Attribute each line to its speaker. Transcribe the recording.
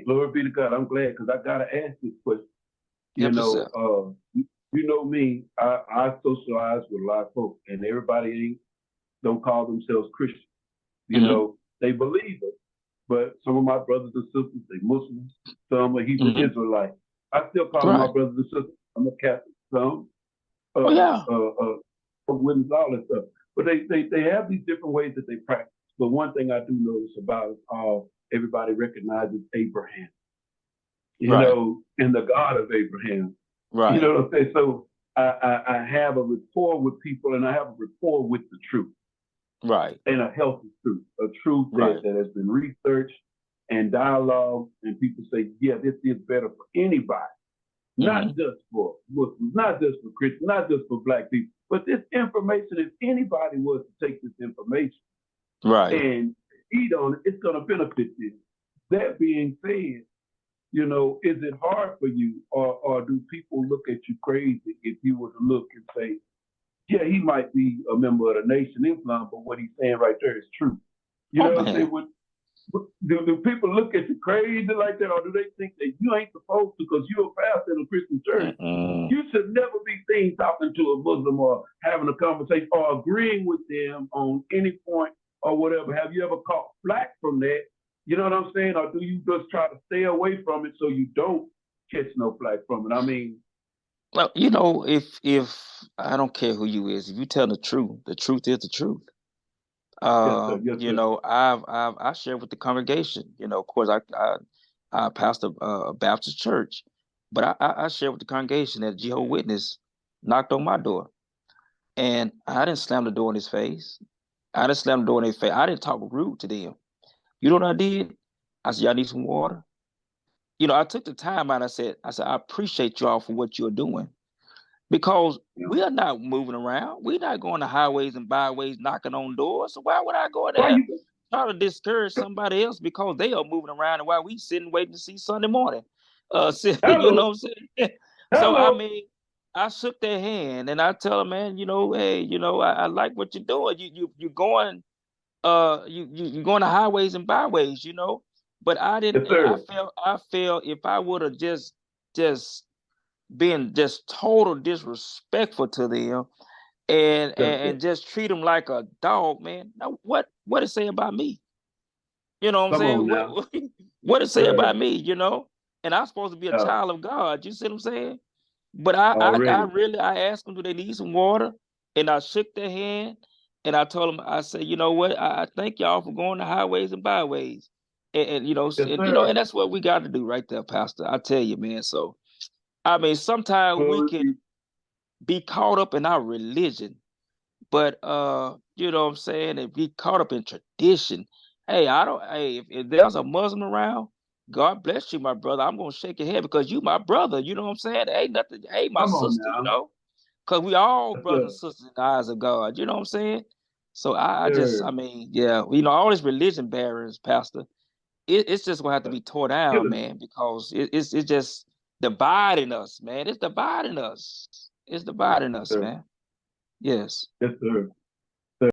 Speaker 1: Glory be to God. I'm glad because I gotta ask this question. You
Speaker 2: Help
Speaker 1: know,
Speaker 2: yourself.
Speaker 1: you know me. I socialize with a lot of folks, and everybody ain't don't call themselves Christian. You
Speaker 2: Mm-hmm.
Speaker 1: know, they believe it, but some of my brothers and sisters, they Muslims. Some are Hebrew
Speaker 2: Mm-hmm.
Speaker 1: Israelites. I still call them my
Speaker 2: Right.
Speaker 1: brothers and sisters. I'm a Catholic. Some
Speaker 2: Oh yeah.
Speaker 1: witness all that stuff. But they have these different ways that they practice. But one thing I do notice about is how everybody recognizes Abraham, you
Speaker 2: Right.
Speaker 1: know, and the God of Abraham. You
Speaker 2: Right.
Speaker 1: know what I'm saying? So I have a rapport with people and I have a rapport with the truth
Speaker 2: Right.
Speaker 1: and a healthy truth, a truth
Speaker 2: Right.
Speaker 1: that has been researched and dialogue, and people say, yeah, this is better for anybody, not
Speaker 2: Mm-hmm.
Speaker 1: just for Muslims, not just for Christians, not just for black people, but this information, if anybody was to take this information
Speaker 2: Right.
Speaker 1: and eat on it, it's going to benefit them. That being said, you know, is it hard for you, or do people look at you crazy if you were to look and say, yeah, he might be a member of the Nation Islam, but what he's saying right there is true. You
Speaker 2: Oh
Speaker 1: know what I'm saying?
Speaker 2: man.
Speaker 1: Do people look at you crazy like that, or do they think that you ain't supposed to because you're a pastor in a Christian church?
Speaker 2: Mm-mm.
Speaker 1: You should never be seen talking to a Muslim or having a conversation or agreeing with them on any point or whatever. Have you ever caught flack from that? You know what I'm saying? Or do you just try to stay away from it so you don't catch no flack from it? I mean,
Speaker 2: Well, you know, if I don't care who you is, if you tell the truth is the truth.
Speaker 1: yes, sir, yes,
Speaker 2: You
Speaker 1: sir.
Speaker 2: know, I share with the congregation. You know, of course, I pastor a Baptist church, but I share with the congregation that Jehovah's Witness knocked on my door, and I didn't slam the door in his face. I didn't slam the door in their face. I didn't talk rude to them. You know what I did? I said, y'all need some water. You know, I took the time out. I said, I appreciate y'all for what you're doing because
Speaker 1: You know,
Speaker 2: we are not moving around. We're not going to highways and byways knocking on doors. So why would I go
Speaker 1: why
Speaker 2: there
Speaker 1: you?
Speaker 2: try to discourage somebody else because they are moving around and while we sitting waiting to see Sunday morning? You know
Speaker 1: Hello,
Speaker 2: what I'm saying? So I
Speaker 1: hello.
Speaker 2: mean, I shook their hand and I tell them, man, you know, hey, you know, I like what you're doing. You're going you're going to highways and byways, you know. But I
Speaker 1: Yes,
Speaker 2: didn't.
Speaker 1: sir.
Speaker 2: I felt if I would have just been just total disrespectful to them
Speaker 1: Yes, sir.
Speaker 2: and just treat them like a dog, man. Now what it say about me? You know what I'm
Speaker 1: Come
Speaker 2: saying?
Speaker 1: on now.
Speaker 2: What it say
Speaker 1: Sir,
Speaker 2: about me? You know? And I'm supposed to be a
Speaker 1: uh,
Speaker 2: child of God. You see what I'm saying? But I
Speaker 1: already.
Speaker 2: really I asked them, do they need some water? And I shook their hand and I told them, I said, you know what? I thank y'all for going to highways and byways.
Speaker 1: Yes,
Speaker 2: You know, and
Speaker 1: sir.
Speaker 2: that's what we got to do right there, Pastor. I tell you, man. So I mean, sometimes we
Speaker 1: Glory
Speaker 2: can
Speaker 1: be.
Speaker 2: be caught up in our religion, but you know what I'm saying, and be caught up in tradition. Hey, I don't hey, if there's a Muslim around, God bless you, my brother. I'm gonna shake your head because you my brother. You know what I'm saying? Ain't nothing, hey, my
Speaker 1: Come on
Speaker 2: sister, you
Speaker 1: now.
Speaker 2: know? Because we all
Speaker 1: Yes,
Speaker 2: brothers
Speaker 1: sir.
Speaker 2: and sisters in the eyes of God. You know what I'm saying? So I just,
Speaker 1: Sir.
Speaker 2: I mean, yeah, you know, all these religion barriers, Pastor, it's just gonna have to be tore down,
Speaker 1: Killing
Speaker 2: man, because it's just dividing us, man. It's dividing us. It's dividing
Speaker 1: it.
Speaker 2: us,
Speaker 1: Sir.
Speaker 2: man. Yes.
Speaker 1: Yes, sir.